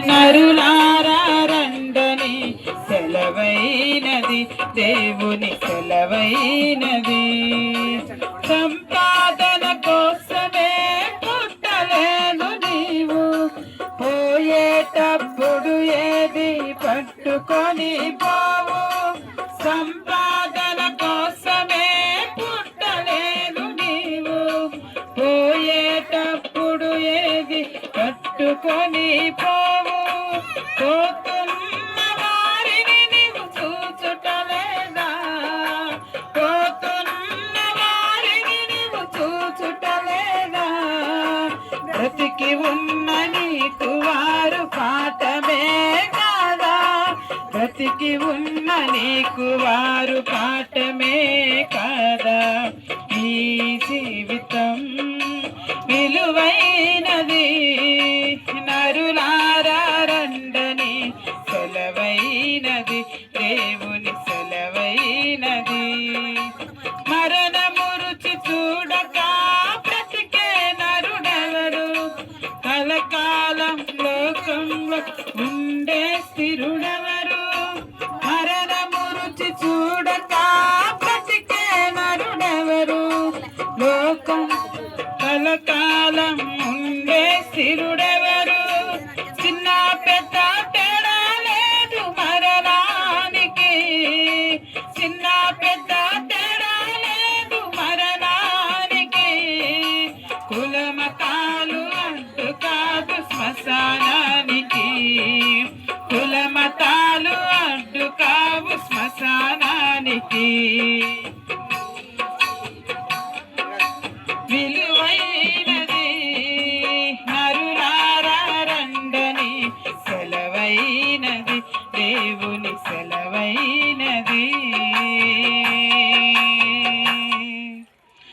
నరులారా రండని సెలవైనది, దేవుని సెలవైనది. సంపాదన కోసమే పుట్టలేదు నీవు, పోయేటప్పుడు ఏది పట్టుకొని పోవు. సంపాదన కోసమే పుట్టలేదు నీవు, పోయేటప్పుడు ఏది పట్టుకొని పోవు. పోతున్న వారిని నీవు చూచుటలేదా, పోతున్న వారిని నీవు చూచుటలేదా. బ్రతికి ఉన్న నీకు వారు పాఠమే కాదా, బ్రతికి ఉన్న నీకు వారు పాఠమే కాదా. ఈ జీవితం విలువైనది, నరులారా రండని సెలవైనది, దేవుని సెలవైనది. మరణము రుచి చూడక బ్రతికే నరుడెవరు, కలకాలం లోకంలో ఉండే స్థిరుడెవరు. మరణము రుచి చూడక బ్రతికే నరుడెవరు, లోకం కలకాలం ఉండే స్థిరుడెవరు. చిన్న పెద్ద తేడా లేదు మరణానికి, చిన్న పెద్ద తేడా లేదు మరణానికి. కులమతాలు అడ్డు కాదు శ్మశానానికి, కులమతాలు అడ్డు కావు శ్మశానానికి. విలువైనది, నరులారా రండని సెలవైనది, దేవుని సెలవైనది.